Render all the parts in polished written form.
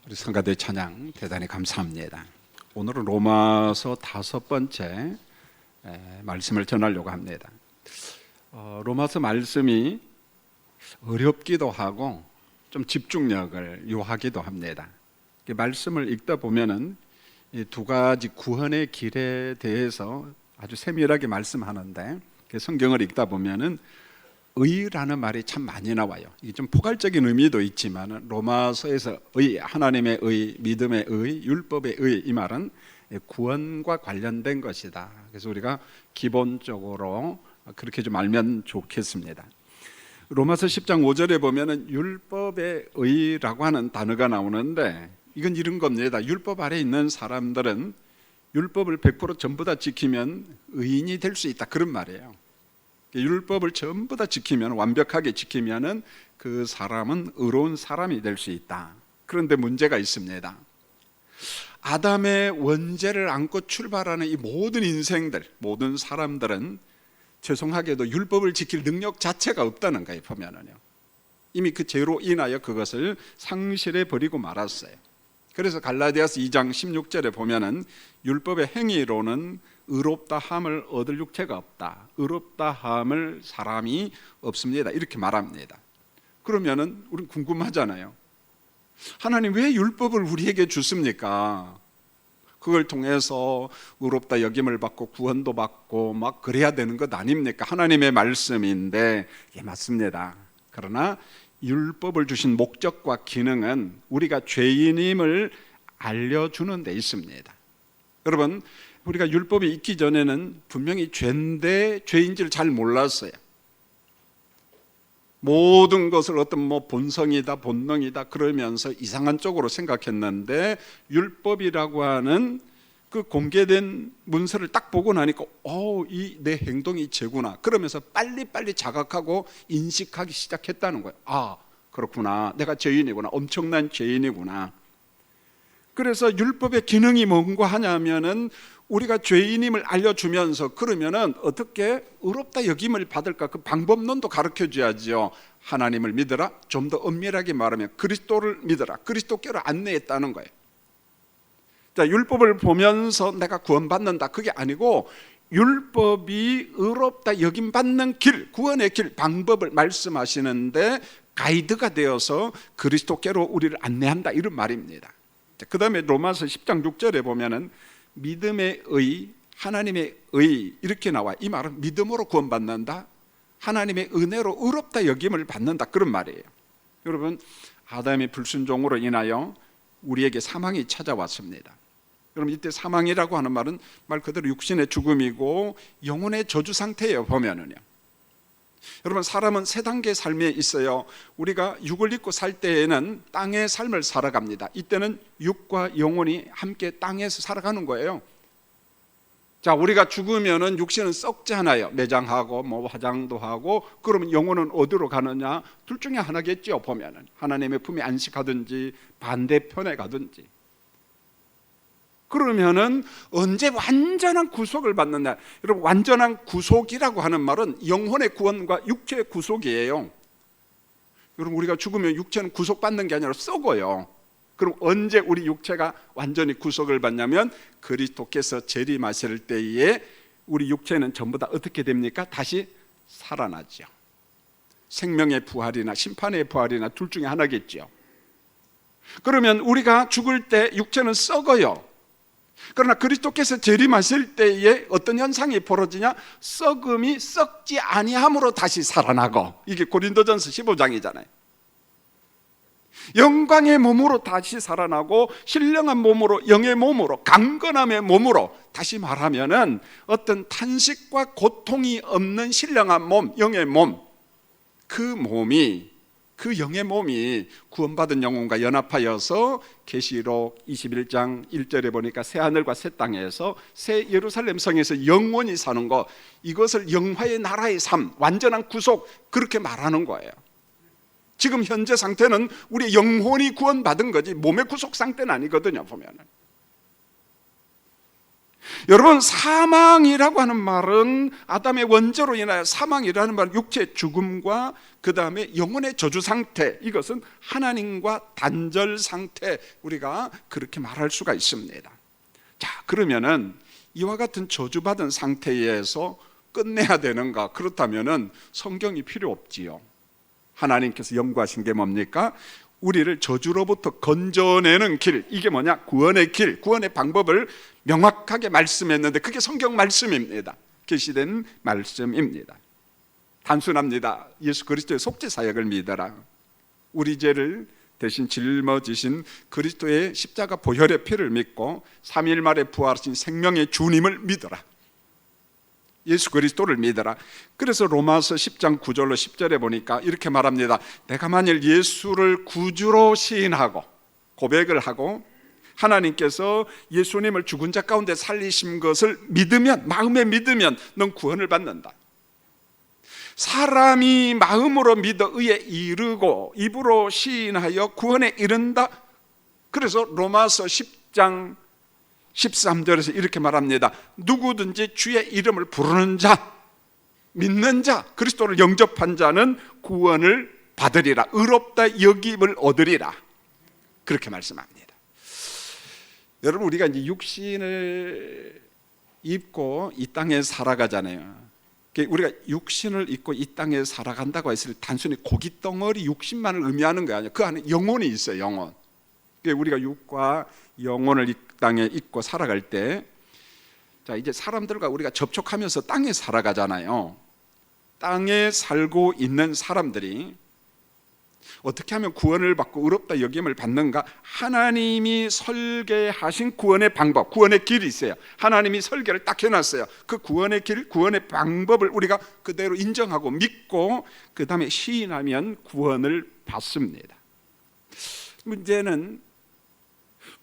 우리 성가대 찬양 대단히 감사합니다. 오늘은 로마서 5번째 말씀을 전하려고 합니다. 로마서 말씀이 어렵기도 하고 좀 집중력을 요하기도 합니다. 말씀을 읽다 보면은 이 두 가지 구원의 길에 대해서 아주 세밀하게 말씀하는데, 성경을 읽다 보면은 의라는 말이 참 많이 나와요. 이게 좀 포괄적인 의미도 있지만 로마서에서 의, 하나님의 의, 믿음의 의, 율법의 의, 이 말은 구원과 관련된 것이다. 그래서 우리가 기본적으로 그렇게 좀 알면 좋겠습니다. 로마서 10장 5절에 보면은 율법의 의라고 하는 단어가 나오는데, 이건 이런 겁니다. 율법 아래 있는 사람들은 율법을 100% 전부 다 지키면 의인이 될 수 있다, 그런 말이에요. 율법을 전부 다 지키면, 완벽하게 지키면은 그 사람은 의로운 사람이 될 수 있다. 그런데 문제가 있습니다. 아담의 원죄를 안고 출발하는 이 모든 인생들, 모든 사람들은 죄송하게도 율법을 지킬 능력 자체가 없다는 거예요. 보면은요, 이미 그 죄로 인하여 그것을 상실해 버리고 말았어요. 그래서 갈라디아서 2장 16절에 보면은 율법의 행위로는 의롭다 함을 얻을 육체가 없다, 의롭다 함을 사람이 없습니다, 이렇게 말합니다. 그러면은 우리는 궁금하잖아요. 하나님 왜 율법을 우리에게 주십니까? 그걸 통해서 의롭다 여김을 받고 구원도 받고 막 그래야 되는 것 아닙니까? 하나님의 말씀인데, 예, 맞습니다. 그러나 율법을 주신 목적과 기능은 우리가 죄인임을 알려주는 데 있습니다. 여러분, 우리가 율법이 있기 전에는 분명히 죄인데 죄인지를 잘 몰랐어요. 모든 것을 어떤 본성이다, 본능이다 그러면서 이상한 쪽으로 생각했는데, 율법이라고 하는 그 공개된 문서를 딱 보고 나니까 이 내 행동이 죄구나, 그러면서 빨리빨리 자각하고 인식하기 시작했다는 거예요. 아, 그렇구나, 내가 죄인이구나, 엄청난 죄인이구나. 그래서 율법의 기능이 뭔가 하냐면은 우리가 죄인임을 알려주면서, 그러면은 어떻게 의롭다 여김을 받을까, 그 방법론도 가르쳐 줘야죠. 하나님을 믿어라, 좀 더 엄밀하게 말하면 그리스도를 믿어라, 그리스도께로 안내했다는 거예요. 자, 율법을 보면서 내가 구원받는다, 그게 아니고 율법이 의롭다 여김 받는 길, 구원의 길, 방법을 말씀하시는데 가이드가 되어서 그리스도께로 우리를 안내한다, 이런 말입니다. 그 다음에 로마서 10장 6절에 보면은 믿음의 의, 하나님의 의, 이렇게 나와. 이 말은 믿음으로 구원받는다, 하나님의 은혜로 의롭다 여김을 받는다, 그런 말이에요. 여러분, 아담의 불순종으로 인하여 우리에게 사망이 찾아왔습니다. 그럼 이때 사망이라고 하는 말은 말 그대로 육신의 죽음이고 영혼의 저주 상태예요. 보면은요, 여러분, 사람은 세 단계의 삶에 있어요. 우리가 육을 입고 살 때에는 땅의 삶을 살아갑니다. 이때는 육과 영혼이 함께 땅에서 살아가는 거예요. 자, 우리가 죽으면은 육신은 썩잖아요. 매장하고 화장도 하고. 그러면 영혼은 어디로 가느냐? 둘 중에 하나겠죠. 보면은 하나님의 품에 안식하든지 반대편에 가든지. 그러면은 언제 완전한 구속을 받느냐? 여러분, 완전한 구속이라고 하는 말은 영혼의 구원과 육체의 구속이에요. 여러분, 우리가 죽으면 육체는 구속받는 게 아니라 썩어요. 그럼 언제 우리 육체가 완전히 구속을 받냐면, 그리스도께서 재림하실 때에 우리 육체는 전부 다 어떻게 됩니까? 다시 살아나죠. 생명의 부활이나 심판의 부활이나 둘 중에 하나겠죠. 그러면 우리가 죽을 때 육체는 썩어요. 그러나 그리스도께서 재림하실 때에 어떤 현상이 벌어지냐? 썩음이 썩지 아니함으로 다시 살아나고, 이게 고린도전서 15장이잖아요. 영광의 몸으로 다시 살아나고, 신령한 몸으로, 영의 몸으로, 강건함의 몸으로, 다시 말하면은 어떤 탄식과 고통이 없는 신령한 몸, 영의 몸, 그 몸이, 그 영의 몸이 구원받은 영혼과 연합하여서 계시록 21장 1절에 보니까 새 하늘과 새 땅에서 새 예루살렘 성에서 영원히 사는 것, 이것을 영화의 나라의 삶, 완전한 구속, 그렇게 말하는 거예요. 지금 현재 상태는 우리 영혼이 구원받은 거지 몸의 구속 상태는 아니거든요. 보면은 여러분, 사망이라고 하는 말은 아담의 원죄로 인하여 사망이라는 말은 육체의 죽음과 그 다음에 영혼의 저주 상태, 이것은 하나님과 단절 상태, 우리가 그렇게 말할 수가 있습니다. 자, 그러면은 이와 같은 저주받은 상태에서 끝내야 되는가? 그렇다면은 성경이 필요 없지요. 하나님께서 연구하신 게 뭡니까? 우리를 저주로부터 건져내는 길, 이게 뭐냐? 구원의 길, 구원의 방법을 명확하게 말씀했는데 그게 성경 말씀입니다. 계시된 말씀입니다. 단순합니다. 예수 그리스도의 속죄 사역을 믿어라. 우리 죄를 대신 짊어지신 그리스도의 십자가 보혈의 피를 믿고 3일 만에 부활하신 생명의 주님을 믿어라. 예수 그리스도를 믿어라. 그래서 로마서 10장 9절로 10절에 보니까 이렇게 말합니다. 내가 만일 예수를 구주로 시인하고 고백을 하고 하나님께서 예수님을 죽은 자 가운데 살리신 것을 믿으면, 마음에 믿으면 넌 구원을 받는다. 사람이 마음으로 믿어 의에 이르고 입으로 시인하여 구원에 이른다. 그래서 로마서 10장 13절에서 이렇게 말합니다. 누구든지 주의 이름을 부르는 자, 믿는 자, 그리스도를 영접한 자는 구원을 받으리라. 의롭다 여김을 얻으리라. 그렇게 말씀합니다. 여러분, 우리가 이제 육신을 입고 이 땅에 살아가잖아요. 우리가 육신을 입고 이 땅에 살아간다고 했을 때 단순히 고기 덩어리 육신만을 의미하는 게 아니에요. 그 안에 영혼이 있어요. 영혼. 우리가 육과 영혼을 이 땅에 입고 살아갈 때, 자, 이제 사람들과 우리가 접촉하면서 땅에 살아가잖아요. 땅에 살고 있는 사람들이 어떻게 하면 구원을 받고 의롭다 여김을 받는가? 하나님이 설계하신 구원의 방법, 구원의 길이 있어요. 하나님이 설계를 딱 해놨어요. 그 구원의 길, 구원의 방법을 우리가 그대로 인정하고 믿고 그 다음에 시인하면 구원을 받습니다. 문제는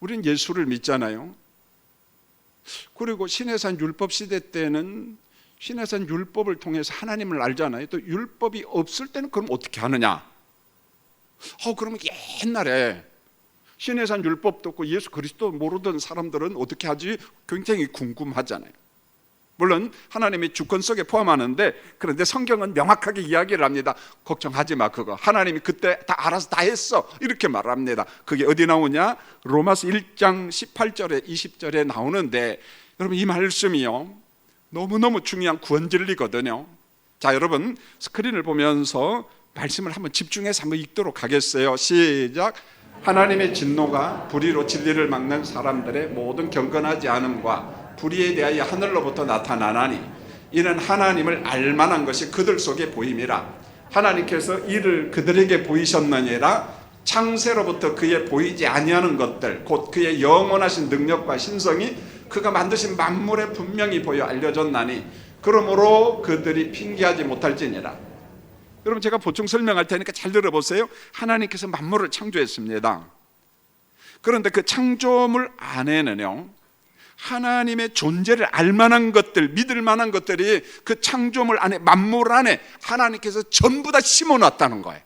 우리는 예수를 믿잖아요. 그리고 신해산 율법 시대 때는 신해산 율법을 통해서 하나님을 알잖아요. 또 율법이 없을 때는 그럼 어떻게 하느냐? 그러면 옛날에 신해산 율법도 없고 예수 그리스도 모르던 사람들은 어떻게 하지? 굉장히 궁금하잖아요. 물론 하나님의 주권 속에 포함하는데, 그런데 성경은 명확하게 이야기를 합니다. 걱정하지 마, 그거 하나님이 그때 다 알아서 다 했어, 이렇게 말합니다. 그게 어디 나오냐? 로마서 1장 18절에 20절에 나오는데, 여러분, 이 말씀이요 너무너무 중요한 구원 진리거든요. 자, 여러분 스크린을 보면서 말씀을 한번 집중해서 한번 읽도록 하겠어요. 시작. 하나님의 진노가 불의로 진리를 막는 사람들의 모든 경건하지 않음과 불의에 대하여 하늘로부터 나타나나니 이는 하나님을 알만한 것이 그들 속에 보임이라. 하나님께서 이를 그들에게 보이셨느니라. 창세로부터 그의 보이지 아니하는 것들 곧 그의 영원하신 능력과 신성이 그가 만드신 만물에 분명히 보여 알려졌나니 그러므로 그들이 핑계하지 못할지니라. 여러분, 제가 보충 설명할 테니까 잘 들어보세요. 하나님께서 만물을 창조했습니다. 그런데 그 창조물 안에는요 하나님의 존재를 알만한 것들, 믿을 만한 것들이 그 창조물 안에, 만물 안에 하나님께서 전부 다 심어놨다는 거예요.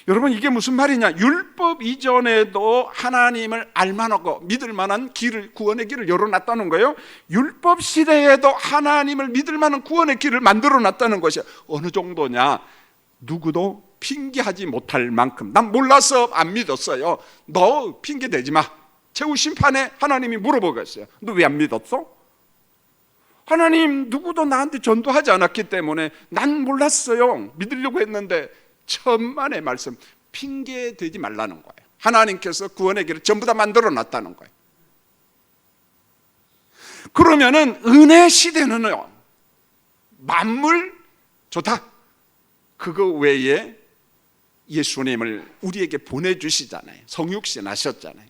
여러분, 이게 무슨 말이냐? 율법 이전에도 하나님을 알만하고 믿을 만한 길을, 구원의 길을 열어놨다는 거예요. 율법 시대에도 하나님을 믿을 만한 구원의 길을 만들어놨다는 것이 어느 정도냐? 누구도 핑계하지 못할 만큼. 난 몰라서 안 믿었어요. 너 핑계 대지 마. 최후 심판에 하나님이 물어보겠어요. 너 왜 안 믿었어? 하나님, 누구도 나한테 전도하지 않았기 때문에 난 몰랐어요. 믿으려고 했는데. 천만의 말씀, 핑계 대지 말라는 거예요. 하나님께서 구원의 길을 전부 다 만들어 놨다는 거예요. 그러면은 은혜 시대는요 만물 좋다, 그거 외에 예수님을 우리에게 보내주시잖아요. 성육신 하셨잖아요.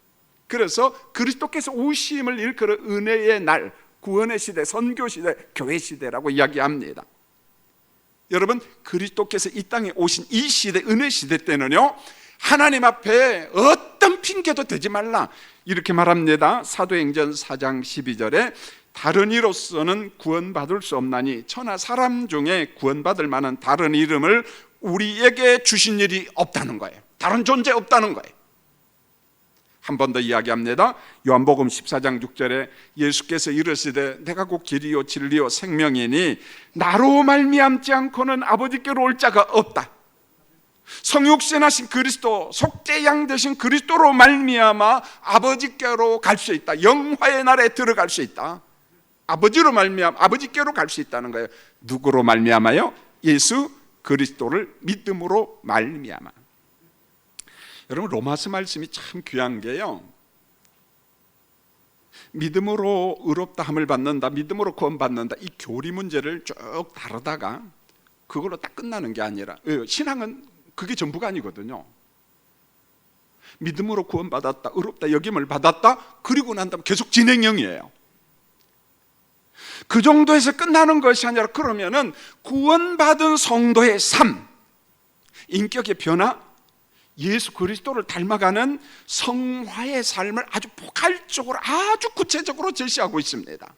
그래서 그리스도께서 오심을 일컬어 은혜의 날, 구원의 시대, 선교 시대, 교회 시대라고 이야기합니다. 여러분, 그리스도께서 이 땅에 오신 이 시대, 은혜 시대 때는요 하나님 앞에 어떤 핑계도 대지 말라, 이렇게 말합니다. 사도행전 4장 12절에 다른 이로서는 구원받을 수 없나니 천하 사람 중에 구원받을 만한 다른 이름을 우리에게 주신 일이 없다는 거예요. 다른 존재 없다는 거예요. 한 번 더 이야기합니다. 요한복음 14장 6절에 예수께서 이르시되 내가 곧 길이요 진리요 생명이니 나로 말미암지 않고는 아버지께로 올 자가 없다. 성육신하신 그리스도, 속죄양 되신 그리스도로 말미암아 아버지께로 갈 수 있다. 영화의 나라에 들어갈 수 있다. 아버지로 말미암아 아버지께로 갈 수 있다는 거예요. 누구로 말미암아요? 예수 그리스도를 믿음으로 말미암아. 여러분, 로마서 말씀이 참 귀한 게요, 믿음으로 의롭다함을 받는다, 믿음으로 구원받는다, 이 교리 문제를 쭉 다루다가 그걸로 딱 끝나는 게 아니라, 신앙은 그게 전부가 아니거든요. 믿음으로 구원받았다, 의롭다 여김을 받았다, 그리고 난 다음 계속 진행형이에요. 그 정도에서 끝나는 것이 아니라, 그러면은 구원받은 성도의 삶, 인격의 변화, 예수 그리스도를 닮아가는 성화의 삶을 아주 포괄적으로, 아주 구체적으로 제시하고 있습니다.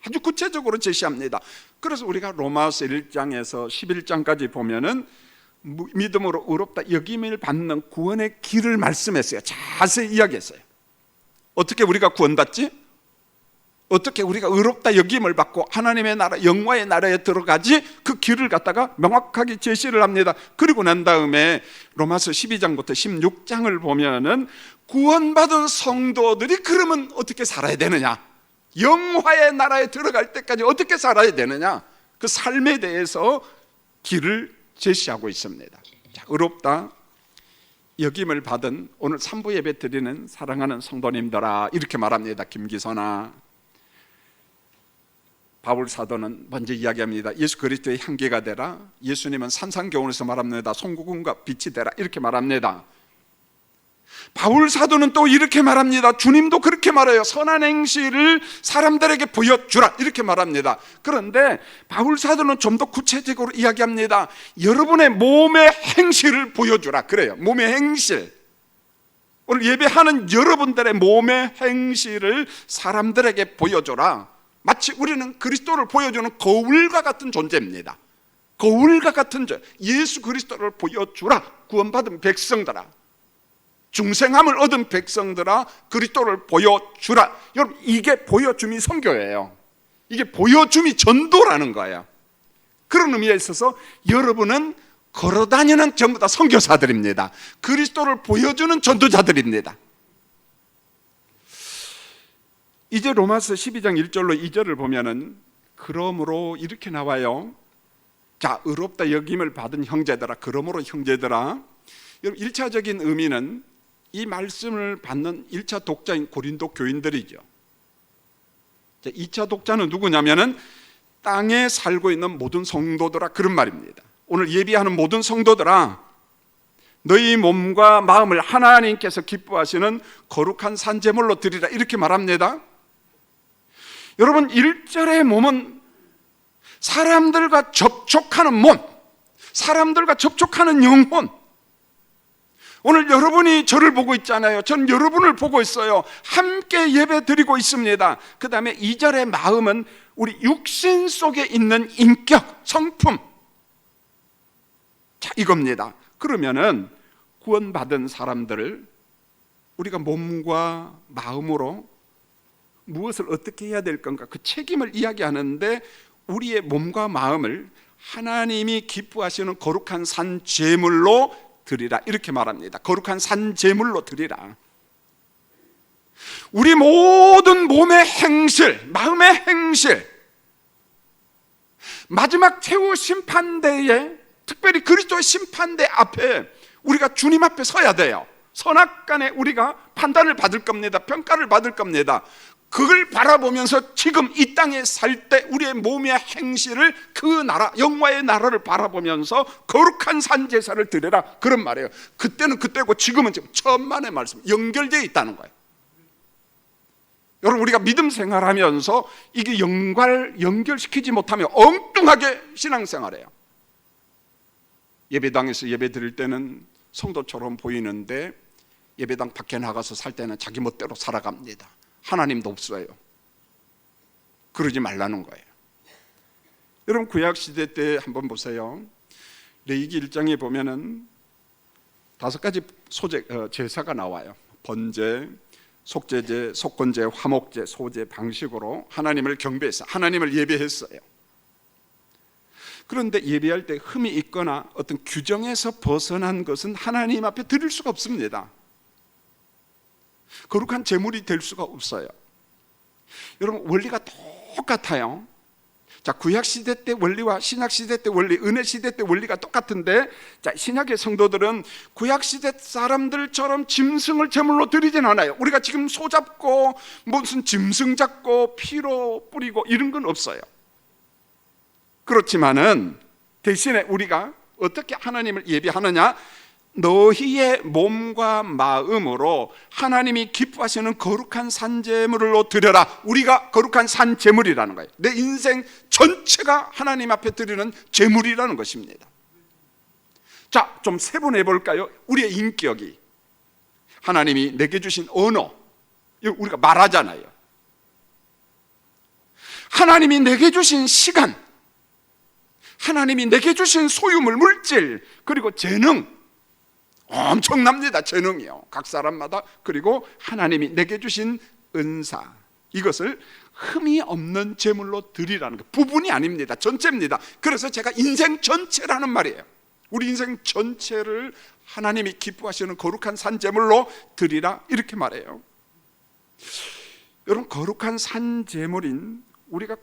아주 구체적으로 제시합니다. 그래서 우리가 로마서 1장에서 11장까지 보면은 믿음으로 의롭다 여김을 받는 구원의 길을 말씀했어요. 자세히 이야기했어요. 어떻게 우리가 구원받지? 어떻게 우리가 의롭다 여김을 받고 하나님의 나라, 영화의 나라에 들어가지? 그 길을 갖다가 명확하게 제시를 합니다. 그리고 난 다음에 로마서 12장부터 16장을 보면은 구원받은 성도들이 그러면 어떻게 살아야 되느냐, 영화의 나라에 들어갈 때까지 어떻게 살아야 되느냐, 그 삶에 대해서 길을 제시하고 있습니다. 자, 의롭다 여김을 받은 오늘 3부 예배 드리는 사랑하는 성도님들아, 이렇게 말합니다. 김기선아, 바울 사도는 먼저 이야기합니다. 예수 그리스도의 향기가 되라. 예수님은 산상교훈에서 말합니다. 송구금과 빛이 되라, 이렇게 말합니다. 바울 사도는 또 이렇게 말합니다. 주님도 그렇게 말해요. 선한 행실을 사람들에게 보여주라, 이렇게 말합니다. 그런데 바울 사도는 좀 더 구체적으로 이야기합니다. 여러분의 몸의 행실을 보여주라, 그래요. 몸의 행실, 오늘 예배하는 여러분들의 몸의 행실을 사람들에게 보여줘라. 마치 우리는 그리스도를 보여주는 거울과 같은 존재입니다. 거울과 같은 존재, 예수 그리스도를 보여주라. 구원받은 백성들아, 중생함을 얻은 백성들아, 그리스도를 보여주라. 여러분, 이게 보여줌이 선교예요. 이게 보여줌이 전도라는 거예요. 그런 의미에 있어서 여러분은 걸어다니는 전부 다 선교사들입니다. 그리스도를 보여주는 전도자들입니다. 이제 로마서 12장 1절로 2절을 보면은 그러므로 이렇게 나와요. 자, 의롭다 여김을 받은 형제들아, 그러므로 형제들아. 여러분, 1차적인 의미는 이 말씀을 받는 1차 독자인 고린도 교인들이죠. 자, 2차 독자는 누구냐면은 땅에 살고 있는 모든 성도들아, 그런 말입니다. 오늘 예비하는 모든 성도들아, 너희 몸과 마음을 하나님께서 기뻐하시는 거룩한 산제물로 드리라, 이렇게 말합니다. 여러분, 1절의 몸은 사람들과 접촉하는 몸, 사람들과 접촉하는 영혼. 오늘 여러분이 저를 보고 있잖아요. 전 여러분을 보고 있어요. 함께 예배 드리고 있습니다. 그 다음에 2절의 마음은 우리 육신 속에 있는 인격, 성품. 자, 이겁니다. 그러면은 구원받은 사람들을 우리가 몸과 마음으로 무엇을 어떻게 해야 될 건가, 그 책임을 이야기하는데, 우리의 몸과 마음을 하나님이 기뻐하시는 거룩한 산 제물로 드리라, 이렇게 말합니다. 거룩한 산 제물로 드리라. 우리 모든 몸의 행실, 마음의 행실, 마지막 최후 심판대에, 특별히 그리스도의 심판대 앞에 우리가 주님 앞에 서야 돼요. 선악간에 우리가 판단을 받을 겁니다. 평가를 받을 겁니다. 그걸 바라보면서 지금 이 땅에 살 때 우리의 몸의 행실을, 그 나라, 영화의 나라를 바라보면서 거룩한 산제사를 드려라, 그런 말이에요. 그때는 그때고 지금은 지금, 천만의 말씀, 연결되어 있다는 거예요. 여러분, 우리가 믿음 생활하면서 이게 연결시키지 못하면 엉뚱하게 신앙생활해요. 예배당에서 예배 드릴 때는 성도처럼 보이는데 예배당 밖에 나가서 살 때는 자기 멋대로 살아갑니다. 하나님도 없어요. 그러지 말라는 거예요. 여러분, 구약시대 때 한번 보세요. 레위기 1장에 보면은 5가지 제사가 나와요. 번제, 속죄제, 속건제, 화목제, 소제 방식으로 하나님을 경배했어요. 하나님을 예배했어요. 그런데 예배할 때 흠이 있거나 어떤 규정에서 벗어난 것은 하나님 앞에 드릴 수가 없습니다. 거룩한 제물이 될 수가 없어요. 여러분, 원리가 똑같아요. 자, 구약시대 때 원리와 신약시대 때 원리, 은혜시대 때 원리가 똑같은데, 자, 신약의 성도들은 구약시대 사람들처럼 짐승을 제물로 드리진 않아요. 우리가 지금 소 잡고 무슨 짐승 잡고 피로 뿌리고 이런 건 없어요. 그렇지만은 대신에 우리가 어떻게 하나님을 예배하느냐? 너희의 몸과 마음으로 하나님이 기뻐하시는 거룩한 산제물로 드려라. 우리가 거룩한 산제물이라는 거예요. 내 인생 전체가 하나님 앞에 드리는 제물이라는 것입니다. 자, 좀 세분해 볼까요? 우리의 인격이, 하나님이 내게 주신 언어, 우리가 말하잖아요. 하나님이 내게 주신 시간, 하나님이 내게 주신 소유물, 물질, 그리고 재능, 엄청납니다. 재능이요, 각 사람마다. 그리고 하나님이 내게 주신 은사, 이것을 흠이 없는 제물로 드리라는 것. 부분이 아닙니다. 전체입니다. 그래서 제가 인생 전체라는 말이에요. 우리 인생 전체를 하나님이 기뻐하시는 거룩한 산제물로 드리라, 이렇게 말해요. 여러분, 거룩한 산제물인 우리가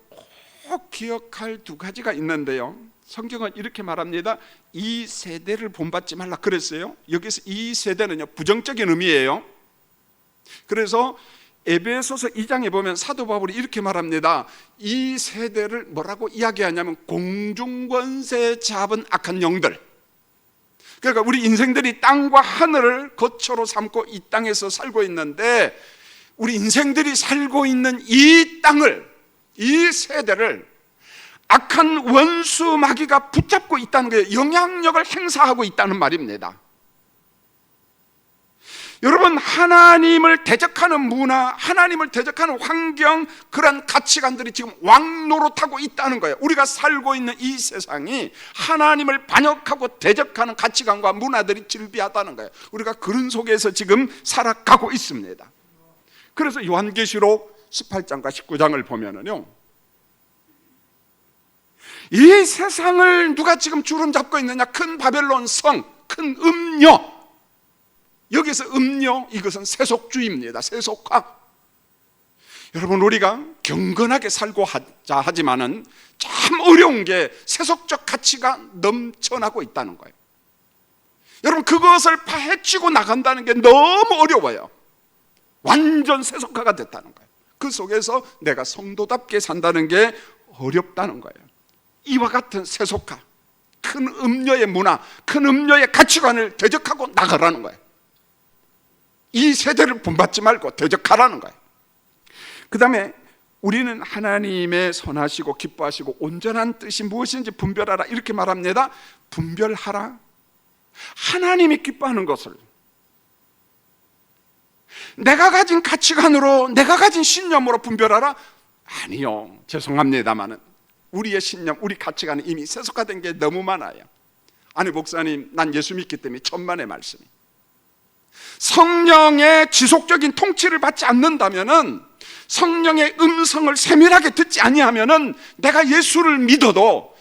꼭 기억할 두 가지가 있는데요, 성경은 이렇게 말합니다. 이 세대를 본받지 말라 그랬어요. 여기서 이 세대는요, 부정적인 의미예요. 그래서 에베소서 2장에 보면 사도 바울이 이렇게 말합니다. 이 세대를 뭐라고 이야기하냐면 공중권세 잡은 악한 영들. 그러니까 우리 인생들이 땅과 하늘을 거처로 삼고 이 땅에서 살고 있는데, 우리 인생들이 살고 있는 이 땅을, 이 세대를 악한 원수 마귀가 붙잡고 있다는 거예요. 영향력을 행사하고 있다는 말입니다. 여러분, 하나님을 대적하는 문화, 하나님을 대적하는 환경, 그런 가치관들이 지금 왕노릇하고 있다는 거예요. 우리가 살고 있는 이 세상이 하나님을 반역하고 대적하는 가치관과 문화들이 질비하다는 거예요. 우리가 그런 속에서 지금 살아가고 있습니다. 그래서 요한계시록 18장과 19장을 보면은요, 이 세상을 누가 지금 주름 잡고 있느냐? 큰 바벨론 성, 큰 음료. 여기서 음료, 이것은 세속주의입니다. 세속화. 여러분, 우리가 경건하게 살고 하자 하지만은 참 어려운 게 세속적 가치가 넘쳐나고 있다는 거예요. 여러분, 그것을 파헤치고 나간다는 게 너무 어려워요. 완전 세속화가 됐다는 거예요. 그 속에서 내가 성도답게 산다는 게 어렵다는 거예요. 이와 같은 세속화, 큰 음료의 문화, 큰 음료의 가치관을 대적하고 나가라는 거예요. 이 세대를 본받지 말고 대적하라는 거예요. 그 다음에 우리는 하나님의 선하시고 기뻐하시고 온전한 뜻이 무엇인지 분별하라, 이렇게 말합니다. 분별하라. 하나님이 기뻐하는 것을 내가 가진 가치관으로, 내가 가진 신념으로 분별하라? 아니요, 죄송합니다만은 우리의 신념, 우리 가치관은 이미 세속화된 게 너무 많아요. 아니, 목사님, 난 예수 믿기 때문에 천만의 말씀이, 성령의 지속적인 통치를 받지 않는다면은, 성령의 음성을 세밀하게 듣지 아니하면은 내가 예수를 믿어도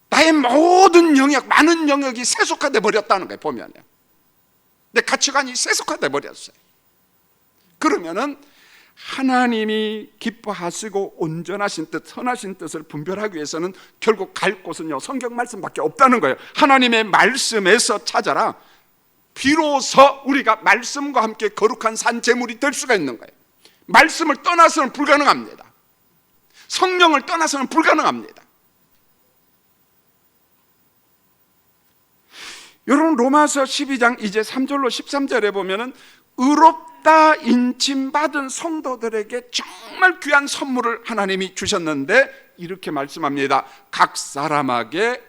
나의 모든 영역, 많은 영역이 세속화돼 버렸다는 거예요. 보면요, 내 가치관이 세속화돼 버렸어요. 그러면은 하나님이 기뻐하시고 온전하신 뜻, 선하신 뜻을 분별하기 위해서는 결국 갈 곳은요, 성경 말씀밖에 없다는 거예요. 하나님의 말씀에서 찾아라. 비로소 우리가 말씀과 함께 거룩한 산제물이 될 수가 있는 거예요. 말씀을 떠나서는 불가능합니다. 성령을 떠나서는 불가능합니다. 여러분, 로마서 12장 이제 3절로 13절에 보면은 의롭다 인침받은 성도들에게 정말 귀한 선물을 하나님이 주셨는데, 이렇게 말씀합니다. 각 사람에게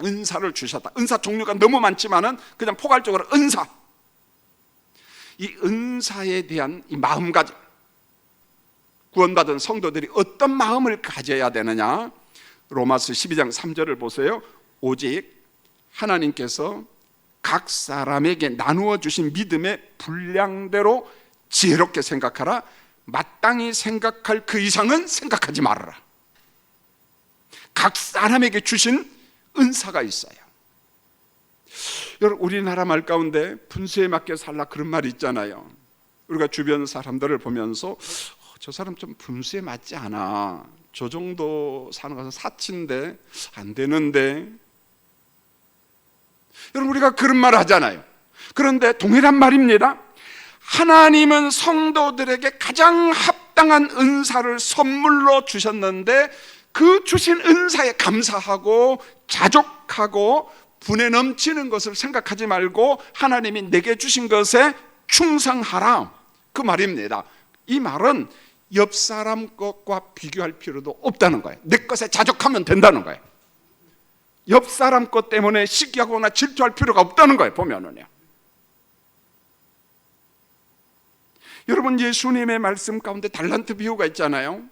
은사를 주셨다. 은사 종류가 너무 많지만은 그냥 포괄적으로 은사, 이 은사에 대한 이 마음가짐, 구원받은 성도들이 어떤 마음을 가져야 되느냐? 로마서 12장 3절을 보세요. 오직 하나님께서 각 사람에게 나누어 주신 믿음의 분량대로 지혜롭게 생각하라. 마땅히 생각할 그 이상은 생각하지 말아라. 각 사람에게 주신 은사가 있어요. 여러분, 우리나라 말 가운데 분수에 맞게 살라 그런 말이 있잖아요. 우리가 주변 사람들을 보면서 저 사람 좀 분수에 맞지 않아, 저 정도 사는 것은 사치인데 안 되는데. 여러분, 우리가 그런 말 하잖아요. 그런데 동일한 말입니다. 하나님은 성도들에게 가장 합당한 은사를 선물로 주셨는데 그 주신 은사에 감사하고 자족하고 분에 넘치는 것을 생각하지 말고 하나님이 내게 주신 것에 충성하라, 그 말입니다. 이 말은 옆 사람 것과 비교할 필요도 없다는 거예요. 내 것에 자족하면 된다는 거예요. 옆 사람 것 때문에 시기하거나 질투할 필요가 없다는 거예요. 보면은요. 여러분, 예수님의 말씀 가운데 달란트 비유가 있잖아요.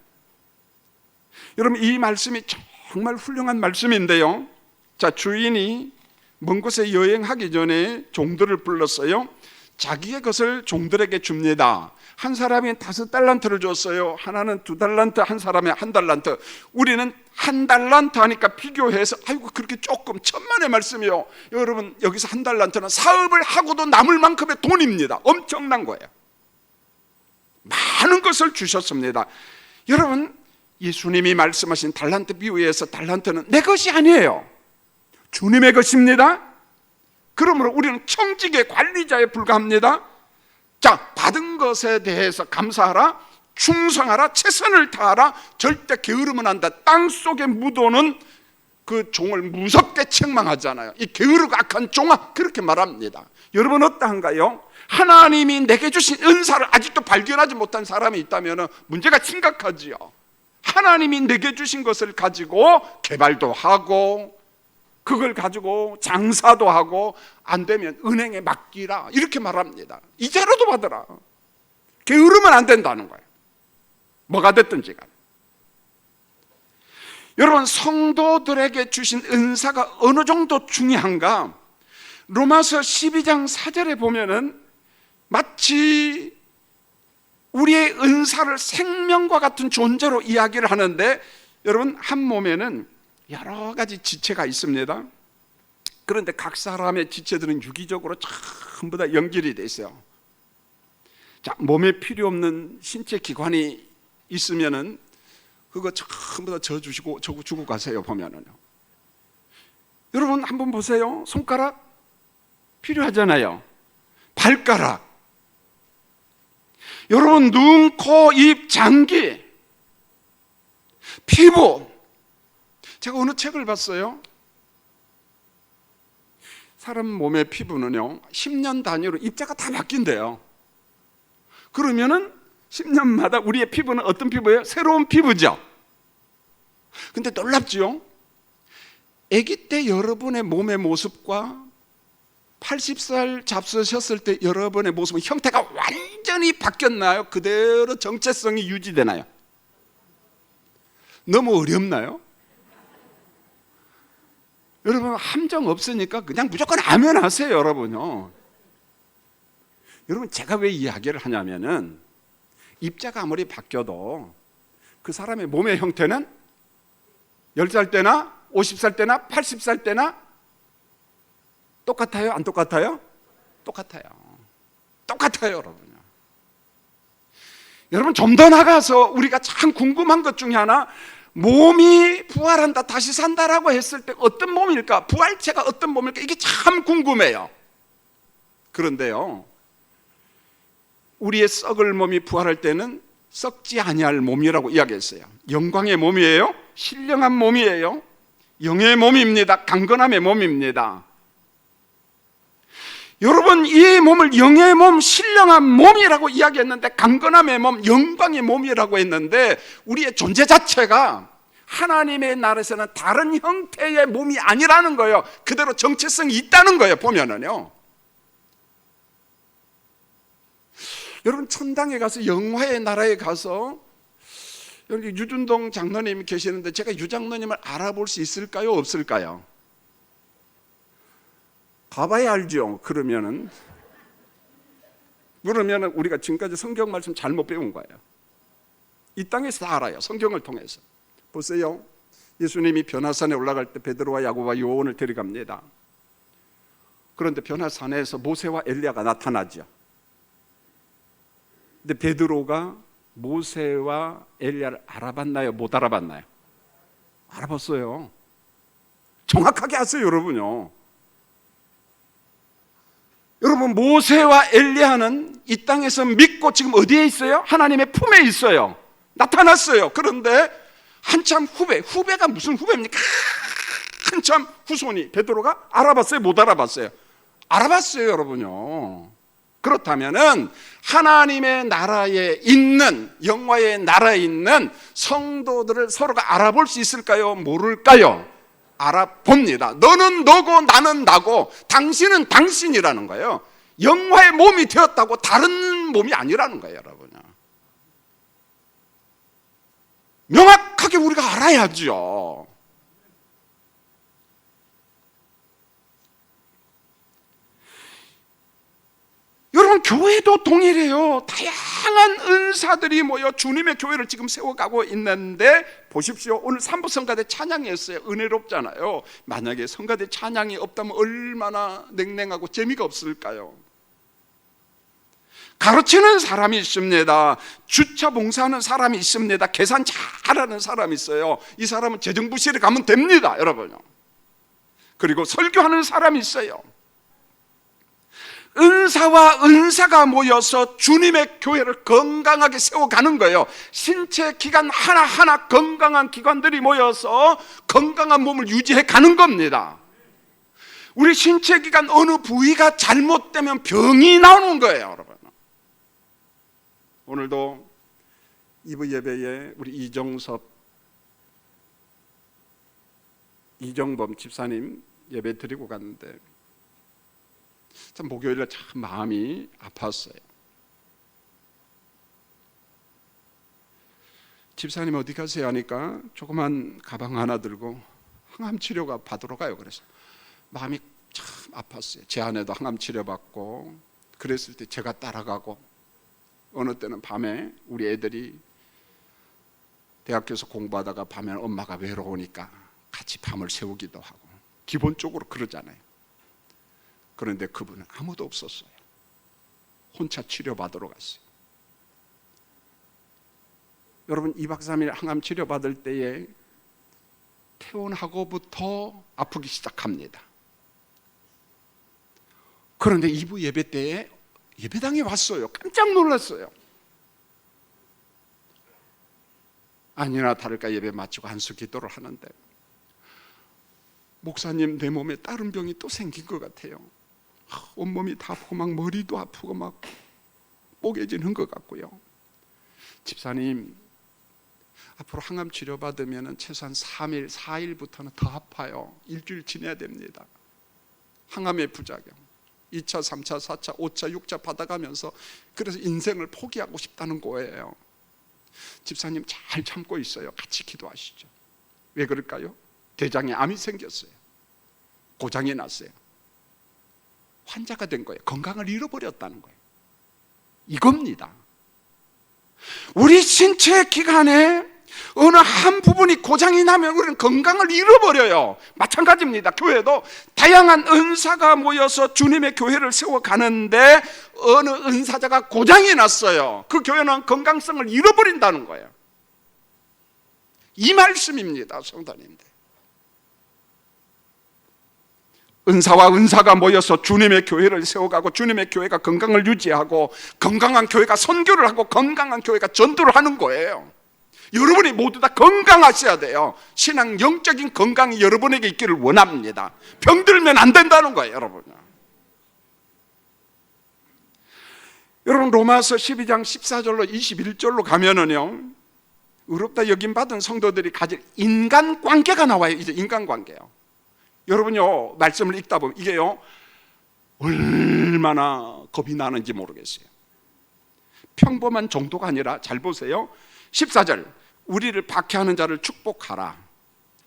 여러분, 이 말씀이 정말 훌륭한 말씀인데요. 자, 주인이 먼 곳에 여행하기 전에 종들을 불렀어요. 자기의 것을 종들에게 줍니다. 한 사람이 5달란트를 줬어요. 하나는 2달란트, 한 사람이 1달란트. 우리는 1달란트 하니까 비교해서 아이고 그렇게 조금, 천만의 말씀이요. 여러분, 여기서 1달란트는 사업을 하고도 남을 만큼의 돈입니다. 엄청난 거예요. 많은 것을 주셨습니다. 여러분, 예수님이 말씀하신 달란트 비유에서 달란트는 내 것이 아니에요. 주님의 것입니다. 그러므로 우리는 청직의 관리자에 불과합니다. 자, 받은 것에 대해서 감사하라, 충성하라, 최선을 다하라, 절대 게으르면 안 돼. 땅 속에 묻어놓은 그 종을 무섭게 책망하잖아요. 이 게으르고 악한 종아, 그렇게 말합니다. 여러분, 어떠한가요? 하나님이 내게 주신 은사를 아직도 발견하지 못한 사람이 있다면 문제가 심각하지요. 하나님이 내게 주신 것을 가지고 개발도 하고 그걸 가지고 장사도 하고 안 되면 은행에 맡기라, 이렇게 말합니다. 이자라도 받으라. 게으르면 안 된다는 거예요. 뭐가 됐든지 간에. 여러분, 성도들에게 주신 은사가 어느 정도 중요한가? 로마서 12장 4절에 보면은 마치 우리의 은사를 생명과 같은 존재로 이야기를 하는데, 여러분, 한 몸에는 여러 가지 지체가 있습니다. 그런데 각 사람의 지체들은 유기적으로 전부 다 연결이 돼 있어요. 자, 몸에 필요 없는 신체 기관이 있으면은 그거 전부 다 져주시고 주고 가세요. 보면은요. 여러분, 한번 보세요. 손가락 필요하잖아요. 발가락. 여러분, 눈, 코, 입, 장기, 피부. 제가 어느 책을 봤어요. 사람 몸의 피부는요 10년 단위로 입자가 다 바뀐대요. 그러면은 10년마다 우리의 피부는 어떤 피부예요? 새로운 피부죠. 근데 놀랍지요? 아기 때 여러분의 몸의 모습과 80살 잡수셨을 때 여러분의 모습은 형태가 완전히 바뀌었나요? 그대로 정체성이 유지되나요? 너무 어렵나요? 여러분, 함정 없으니까 그냥 무조건 아멘 하세요. 여러분요. 여러분, 제가 왜 이야기를 하냐면은 입자가 아무리 바뀌어도 그 사람의 몸의 형태는 10살 때나 50살 때나 80살 때나 똑같아요? 안 똑같아요? 똑같아요. 똑같아요. 여러분요. 여러분, 좀 더 나가서 우리가 참 궁금한 것 중에 하나, 몸이 부활한다, 다시 산다라고 했을 때 어떤 몸일까? 부활체가 어떤 몸일까? 이게 참 궁금해요. 그런데요, 우리의 썩을 몸이 부활할 때는 썩지 아니할 몸이라고 이야기했어요. 영광의 몸이에요. 신령한 몸이에요. 영의 몸입니다. 강건함의 몸입니다. 여러분, 이 몸을 영의 몸, 신령한 몸이라고 이야기했는데, 강건함의 몸, 영광의 몸이라고 했는데, 우리의 존재 자체가 하나님의 나라에서는 다른 형태의 몸이 아니라는 거예요. 그대로 정체성이 있다는 거예요. 보면은요. 여러분, 천당에 가서, 영화의 나라에 가서, 여기 유준동 장로님이 계시는데 제가 유 장로님을 알아볼 수 있을까요? 없을까요? 가봐야 알죠. 그러면은 우리가 지금까지 성경 말씀 잘못 배운 거예요. 이 땅에서 다 알아요. 성경을 통해서. 보세요. 예수님이 변화산에 올라갈 때 베드로와 야고보와 요한을 데려갑니다. 그런데 변화산에서 모세와 엘리야가 나타나죠. 근데 베드로가 모세와 엘리야를 알아봤나요? 못 알아봤나요? 알아봤어요. 정확하게 아세요, 여러분요. 여러분, 모세와 엘리야는 이 땅에서 믿고 지금 어디에 있어요? 하나님의 품에 있어요. 나타났어요. 그런데 한참 후배가 무슨 후배입니까? 한참 후손이 베드로가 알아봤어요? 못 알아봤어요? 알아봤어요, 여러분요. 그렇다면은 하나님의 나라에 있는, 영화의 나라에 있는 성도들을 서로가 알아볼 수 있을까요? 모를까요? 알아봅니다. 너는 너고 나는 나고 당신은 당신이라는 거예요. 영화의 몸이 되었다고 다른 몸이 아니라는 거예요, 여러분. 명확하게 우리가 알아야죠. 여러분, 교회도 동일해요. 다양한 은사들이 모여 주님의 교회를 지금 세워가고 있는데, 보십시오. 오늘 삼부 성가대 찬양이었어요. 은혜롭잖아요. 만약에 성가대 찬양이 없다면 얼마나 냉랭하고 재미가 없을까요? 가르치는 사람이 있습니다. 주차 봉사하는 사람이 있습니다. 계산 잘하는 사람이 있어요. 이 사람은 재정부실에 가면 됩니다, 여러분요. 그리고 설교하는 사람이 있어요. 은사와 은사가 모여서 주님의 교회를 건강하게 세워가는 거예요. 신체 기관 하나하나 건강한 기관들이 모여서 건강한 몸을 유지해 가는 겁니다. 우리 신체 기관 어느 부위가 잘못되면 병이 나오는 거예요, 여러분. 오늘도 2부 예배에 우리 이정범 집사님 예배 드리고 갔는데 참 목요일에 참 마음이 아팠어요. 집사님 어디 가세요 하니까 조그만 가방 하나 들고 항암 치료가 받으러 가요. 그래서 마음이 참 아팠어요. 제 아내도 항암 치료 받고 그랬을 때 제가 따라가고, 어느 때는 밤에 우리 애들이 대학교에서 공부하다가 밤에 엄마가 외로우니까 같이 밤을 새우기도 하고, 기본적으로 그러잖아요. 그런데 그분은 아무도 없었어요. 혼자 치료받으러 갔어요. 여러분, 2박 3일 항암 치료받을 때에 퇴원하고부터 아프기 시작합니다. 그런데 2부 예배 때에 예배당에 왔어요. 깜짝 놀랐어요. 아니나 다를까 예배 마치고 한수 기도를 하는데, 목사님, 내 몸에 다른 병이 또 생긴 것 같아요. 온몸이 다 아프고 막 머리도 아프고 막 뽀개지는 것 같고요. 집사님, 앞으로 항암 치료 받으면 최소한 3일, 4일부터는 더 아파요. 일주일 지내야 됩니다. 항암의 부작용 2차, 3차, 4차, 5차, 6차 받아가면서 그래서 인생을 포기하고 싶다는 거예요. 집사님 잘 참고 있어요. 같이 기도하시죠. 왜 그럴까요? 대장에 암이 생겼어요. 고장이 났어요. 환자가 된 거예요. 건강을 잃어버렸다는 거예요. 이겁니다. 우리 신체 기관에 어느 한 부분이 고장이 나면 우리는 건강을 잃어버려요. 마찬가지입니다. 교회도 다양한 은사가 모여서 주님의 교회를 세워가는데 어느 은사자가 고장이 났어요. 그 교회는 건강성을 잃어버린다는 거예요. 이 말씀입니다, 성도님들. 은사와 은사가 모여서 주님의 교회를 세워가고, 주님의 교회가 건강을 유지하고, 건강한 교회가 선교를 하고, 건강한 교회가 전도를 하는 거예요. 여러분이 모두 다 건강하셔야 돼요. 신앙 영적인 건강이 여러분에게 있기를 원합니다. 병들면 안 된다는 거예요, 여러분. 여러분, 로마서 12장 14절로 21절로 가면은요, 의롭다 여김받은 성도들이 가질 인간관계가 나와요. 이제 인간관계요. 여러분요, 말씀을 읽다 보면 이게요, 얼마나 겁이 나는지 모르겠어요. 평범한 정도가 아니라, 잘 보세요. 14절, 우리를 박해하는 자를 축복하라.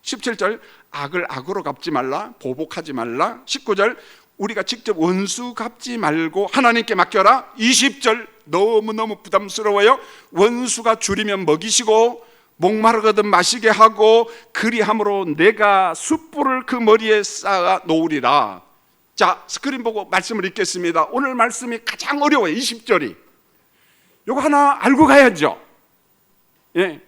17절, 악을 악으로 갚지 말라, 보복하지 말라. 19절, 우리가 직접 원수 갚지 말고 하나님께 맡겨라. 20절 너무너무 부담스러워요. 원수가 줄이면 먹이시고 목마르거든 마시게 하고 그리함으로 내가 숯불을 그 머리에 쌓아 놓으리라. 자, 스크린 보고 말씀을 읽겠습니다. 오늘 말씀이 가장 어려워요. 20절이. 요거 하나 알고 가야죠. 예.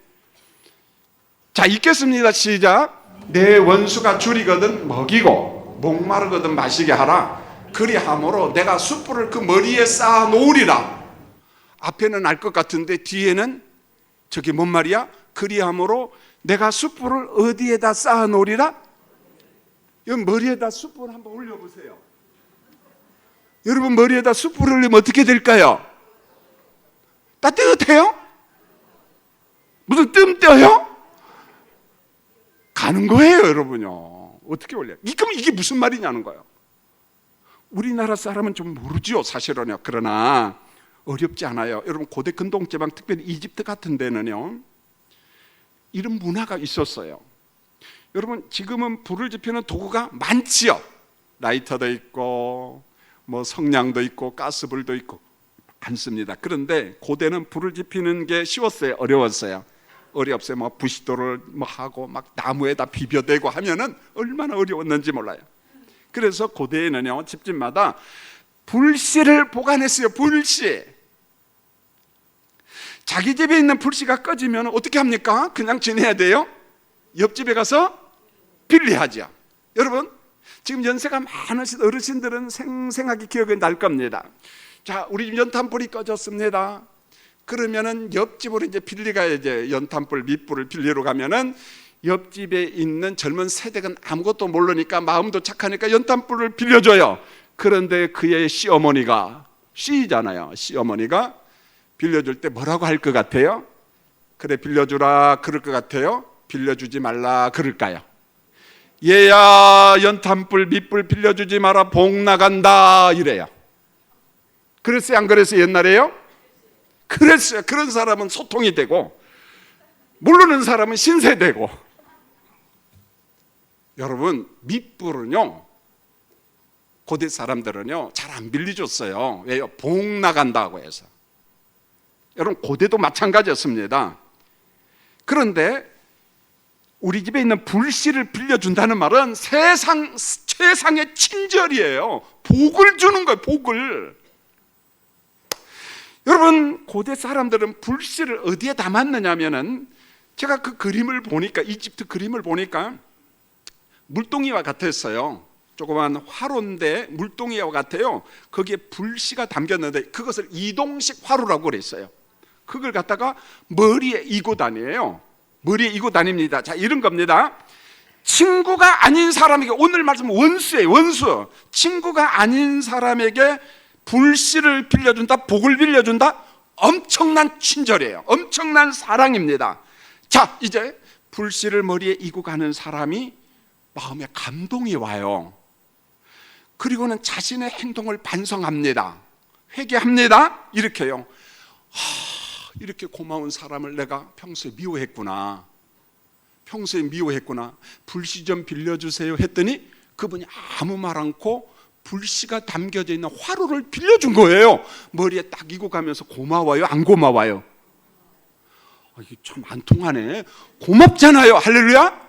자, 읽겠습니다. 시작. 내 원수가 줄이거든 먹이고 목마르거든 마시게 하라. 그리함으로 내가 숯불을 그 머리에 쌓아 놓으리라. 앞에는 알 것 같은데 뒤에는 저게 뭔 말이야? 그리함으로 내가 숯불을 어디에다 쌓아 놓으리라? 이 머리에다 숯불 한번 올려보세요. 여러분, 머리에다 숯불을 올리면 어떻게 될까요? 따뜻해요? 무슨 뜸 떠요? 가는 거예요, 여러분요. 어떻게 올려요? 그럼 이게 무슨 말이냐는 거예요. 우리나라 사람은 좀 모르죠, 사실은요. 그러나 어렵지 않아요. 여러분, 고대 근동지방, 특별히 이집트 같은 데는요, 이런 문화가 있었어요. 여러분, 지금은 불을 지피는 도구가 많지요. 라이터도 있고 뭐 성냥도 있고 가스불도 있고 많습니다. 그런데 고대는 불을 지피는 게 쉬웠어요, 어려웠어요? 어렵어요. 뭐 부싯돌을 뭐 하고 막 나무에다 비벼대고 하면은 얼마나 어려웠는지 몰라요. 그래서 고대에는요, 집집마다 불씨를 보관했어요. 불씨. 자기 집에 있는 불씨가 꺼지면 어떻게 합니까? 그냥 지내야 돼요? 옆집에 가서 빌리하죠. 여러분, 지금 연세가 많으신 어르신들은 생생하게 기억이 날 겁니다. 자, 우리 집 연탄불이 꺼졌습니다. 그러면은 옆집으로 이제 빌리가 이제 연탄불, 밑불을 빌리러 가면은 옆집에 있는 젊은 세대가 아무것도 모르니까 마음도 착하니까 연탄불을 빌려줘요. 그런데 그의 시어머니가, 시잖아요. 시어머니가 빌려줄 때 뭐라고 할 것 같아요? 그래, 빌려주라 그럴 것 같아요? 빌려주지 말라 그럴까요? 얘야, 연탄불, 밑불 빌려주지 마라, 복 나간다 이래요. 그랬어요, 안 그랬어요, 옛날에요? 그랬어요. 그런 사람은 소통이 되고 모르는 사람은 신세되고. 여러분, 밑불은요, 고대 사람들은요 잘 안 빌려줬어요. 왜요? 복 나간다고 해서. 여러분, 고대도 마찬가지였습니다. 그런데 우리 집에 있는 불씨를 빌려준다는 말은 세상 최상의 친절이에요. 복을 주는 거예요, 복을. 여러분, 고대 사람들은 불씨를 어디에 담았느냐 하면은, 제가 그 그림을 보니까, 이집트 그림을 보니까 물동이와 같았어요. 조그만 화로인데 물동이와 같아요. 거기에 불씨가 담겼는데 그것을 이동식 화로라고 그랬어요. 그걸 갖다가 머리에 이고 다녀요. 머리에 이고 다닙니다. 자, 이런 겁니다. 친구가 아닌 사람에게, 오늘 말씀 원수예요, 원수. 친구가 아닌 사람에게 불씨를 빌려준다, 복을 빌려준다? 엄청난 친절이에요. 엄청난 사랑입니다. 자, 이제 불씨를 머리에 이고 가는 사람이 마음에 감동이 와요. 그리고는 자신의 행동을 반성합니다. 회개합니다. 이렇게요. 이렇게 고마운 사람을 내가 평소에 미워했구나. 평소에 미워했구나. 불씨 좀 빌려주세요 했더니 그분이 아무 말 않고 불씨가 담겨져 있는 화로를 빌려준 거예요. 머리에 딱 이고 가면서 고마워요? 안 고마워요? 이게 참 안 통하네. 고맙잖아요. 할렐루야.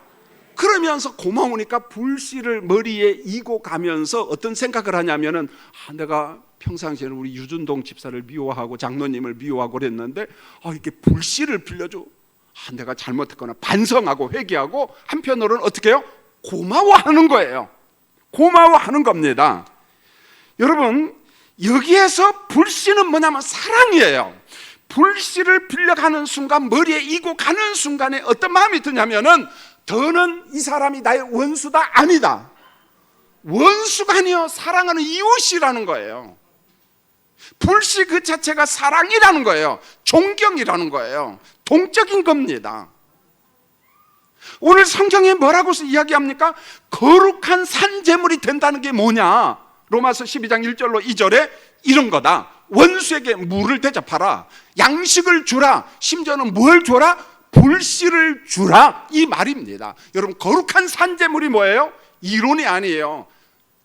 그러면서 고마우니까 불씨를 머리에 이고 가면서 어떤 생각을 하냐면은, 내가 평상시에는 우리 유준동 집사를 미워하고 장로님을 미워하고 그랬는데 이렇게 불씨를 빌려줘. 내가 잘못했거나 반성하고 회개하고, 한편으로는 어떻게 해요? 고마워하는 거예요. 고마워하는 겁니다. 여러분, 여기에서 불씨는 뭐냐면 사랑이에요. 불씨를 빌려가는 순간, 머리에 이고 가는 순간에 어떤 마음이 드냐면은, 더는 이 사람이 나의 원수다? 아니다. 원수가 아니요, 사랑하는 이웃이라는 거예요. 불씨 그 자체가 사랑이라는 거예요. 존경이라는 거예요. 동적인 겁니다. 오늘 성경에 뭐라고 이야기합니까? 거룩한 산제물이 된다는 게 뭐냐? 로마서 12장 1절로 2절에 이런 거다. 원수에게 물을 대접하라, 양식을 주라, 심지어는 뭘 줘라? 불씨를 주라, 이 말입니다. 여러분, 거룩한 산제물이 뭐예요? 이론이 아니에요.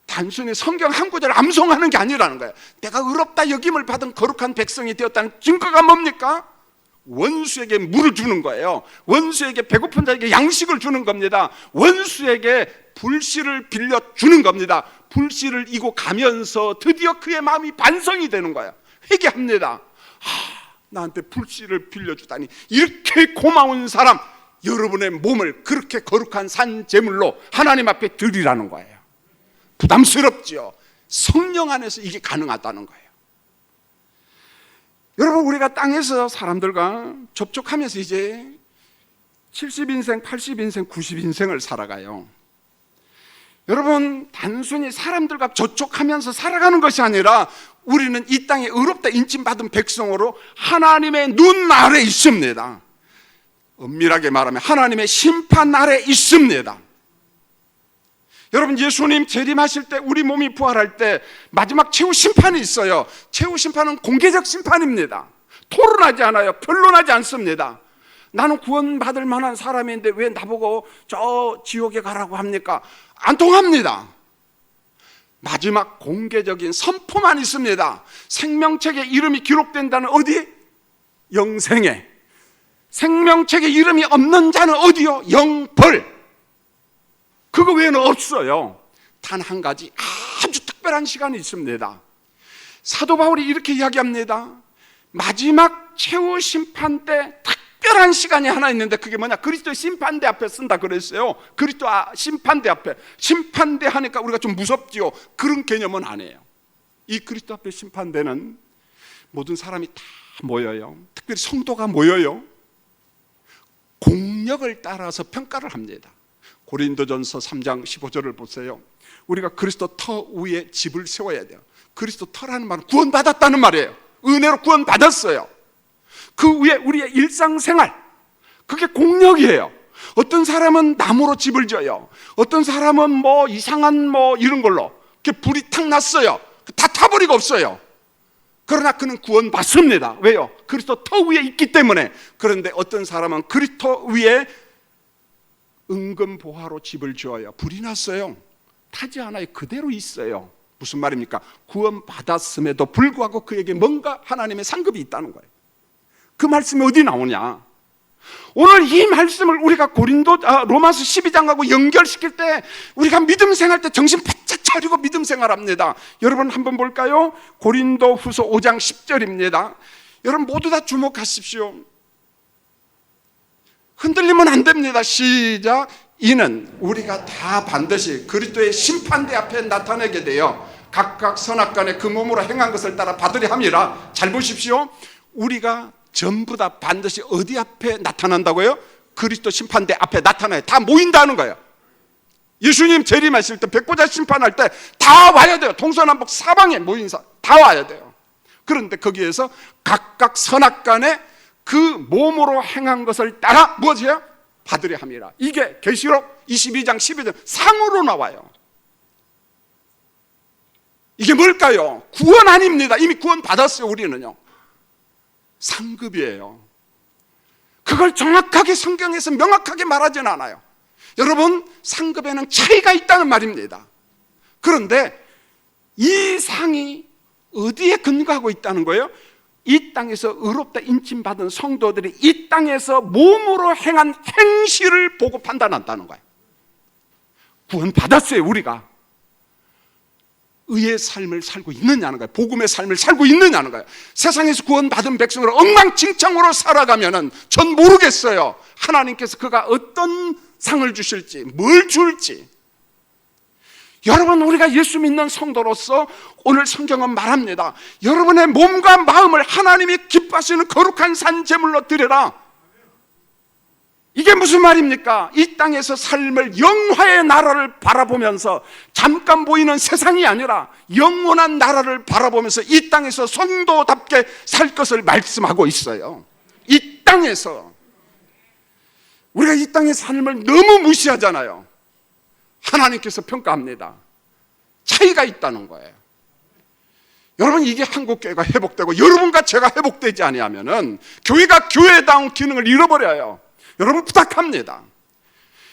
단순히 성경 한 구절을 암송하는 게 아니라는 거예요. 내가 의롭다 여김을 받은 거룩한 백성이 되었다는 증거가 뭡니까? 원수에게 물을 주는 거예요. 원수에게 배고픈 자에게 양식을 주는 겁니다. 원수에게 불씨를 빌려 주는 겁니다. 불씨를 이고 가면서 드디어 그의 마음이 반성이 되는 거예요. 회개합니다. 나한테 불씨를 빌려주다니, 이렇게 고마운 사람, 여러분의 몸을 그렇게 거룩한 산 제물로 하나님 앞에 드리라는 거예요. 부담스럽지요. 성령 안에서 이게 가능하다는 거예요. 여러분, 우리가 땅에서 사람들과 접촉하면서 이제 70인생, 80인생, 90인생을 살아가요. 여러분, 단순히 사람들과 접촉하면서 살아가는 것이 아니라 우리는 이 땅에 의롭다 인침받은 백성으로 하나님의 눈 아래 있습니다. 엄밀하게 말하면 하나님의 심판 아래 있습니다. 여러분, 예수님 재림하실 때, 우리 몸이 부활할 때 마지막 최후 심판이 있어요. 최후 심판은 공개적 심판입니다. 토론하지 않아요. 변론하지 않습니다. 나는 구원받을 만한 사람인데 왜 나보고 저 지옥에 가라고 합니까? 안 통합니다. 마지막 공개적인 선포만 있습니다. 생명책에 이름이 기록된다는 어디? 영생에. 생명책에 이름이 없는 자는 어디요? 영벌. 그거 외에는 없어요. 단 한 가지 아주 특별한 시간이 있습니다. 사도 바울이 이렇게 이야기합니다. 마지막 최후 심판 때 특별한 시간이 하나 있는데 그게 뭐냐? 그리스도의 심판대 앞에 쓴다 그랬어요. 그리스도 심판대 앞에. 심판대 하니까 우리가 좀 무섭지요. 그런 개념은 아니에요. 이 그리스도 앞에 심판대는 모든 사람이 다 모여요. 특별히 성도가 모여요. 공력을 따라서 평가를 합니다. 고린도전서 3장 15절을 보세요. 우리가 그리스도 터 위에 집을 세워야 돼요. 그리스도 터라는 말은 구원받았다는 말이에요. 은혜로 구원받았어요. 그 위에 우리의 일상생활, 그게 공력이에요. 어떤 사람은 나무로 집을 져요. 어떤 사람은 뭐 이상한 뭐 이런 걸로 이렇게 불이 탁 났어요. 다 타버리고 없어요. 그러나 그는 구원받습니다. 왜요? 그리스도 터 위에 있기 때문에. 그런데 어떤 사람은 그리스도 위에 은금보화로 집을 지어요. 불이 났어요. 타지 않아요. 그대로 있어요. 무슨 말입니까? 구원받았음에도 불구하고 그에게 뭔가 하나님의 상급이 있다는 거예요. 그 말씀이 어디 나오냐? 오늘 이 말씀을 우리가 로마서 12장하고 연결시킬 때 우리가 믿음 생활 때 정신 바짝 차리고 믿음 생활합니다. 여러분 한번 볼까요? 고린도후서 5장 10절입니다. 여러분 모두 다 주목하십시오. 흔들리면 안 됩니다. 시작. 이는 우리가 다 반드시 그리스도의 심판대 앞에 나타나게 되어 각각 선악간에 그 몸으로 행한 것을 따라 받으려 함이라. 잘 보십시오. 우리가 전부 다 반드시 어디 앞에 나타난다고요? 그리스도 심판대 앞에 나타나요. 다 모인다는 거예요. 예수님 재림하실 때, 백보자 심판할 때 다 와야 돼요. 동서남북 사방에 모인 사람 다 와야 돼요. 그런데 거기에서 각각 선악간에 그 몸으로 행한 것을 따라 무엇이에요? 받으려 함이라. 이게 계시록 22장 12절 상으로 나와요. 이게 뭘까요? 구원 아닙니다. 이미 구원 받았어요. 우리는요. 상급이에요. 그걸 정확하게 성경에서 명확하게 말하지는 않아요. 여러분, 상급에는 차이가 있다는 말입니다. 그런데 이 상이 어디에 근거하고 있다는 거예요? 이 땅에서 의롭다 인침받은 성도들이 이 땅에서 몸으로 행한 행실을 보고 판단한다는 거예요. 구원 받았어요. 우리가 의의 삶을 살고 있느냐는 거예요. 복음의 삶을 살고 있느냐는 거예요. 세상에서 구원받은 백성으로 엉망진창으로 살아가면은 전 모르겠어요. 하나님께서 그가 어떤 상을 주실지, 뭘 줄지. 여러분, 우리가 예수 믿는 성도로서 오늘 성경은 말합니다. 여러분의 몸과 마음을 하나님이 기뻐하시는 거룩한 산 제물로 드려라. 이게 무슨 말입니까? 이 땅에서 삶을 영화의 나라를 바라보면서 잠깐 보이는 세상이 아니라 영원한 나라를 바라보면서 이 땅에서 성도답게 살 것을 말씀하고 있어요. 이 땅에서 우리가 이 땅의 삶을 너무 무시하잖아요. 하나님께서 평가합니다. 차이가 있다는 거예요. 여러분, 이게 한국교회가 회복되고 여러분과 제가 회복되지 아니하면은 교회가 교회다운 기능을 잃어버려요. 여러분 부탁합니다.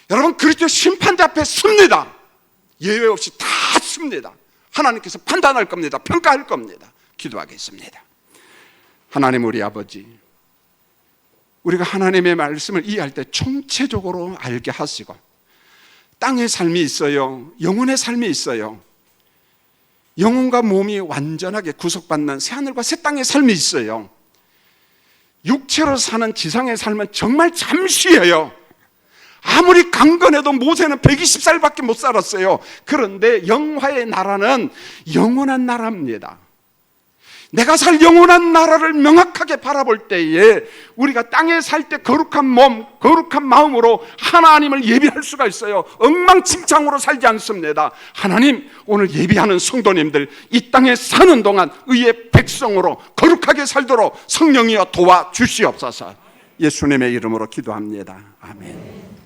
여러분, 그리스도 심판대 앞에 섭니다. 예외 없이 다 없습니다. 하나님께서 판단할 겁니다. 평가할 겁니다. 기도하겠습니다. 하나님 우리 아버지, 우리가 하나님의 말씀을 이해할 때 총체적으로 알게 하시고, 땅의 삶이 있어요. 영혼의 삶이 있어요. 영혼과 몸이 완전하게 구속받는 새하늘과 새 땅의 삶이 있어요. 육체로 사는 지상의 삶은 정말 잠시예요. 아무리 강건해도 모세는 120살밖에 못 살았어요. 그런데 영화의 나라는 영원한 나라입니다. 내가 살 영원한 나라를 명확하게 바라볼 때에 우리가 땅에 살 때 거룩한 몸, 거룩한 마음으로 하나님을 예비할 수가 있어요. 엉망진창으로 살지 않습니다. 하나님, 오늘 예비하는 성도님들 이 땅에 사는 동안 의의 백성으로 거룩하게 살도록 성령이여 도와주시옵소서. 예수님의 이름으로 기도합니다. 아멘.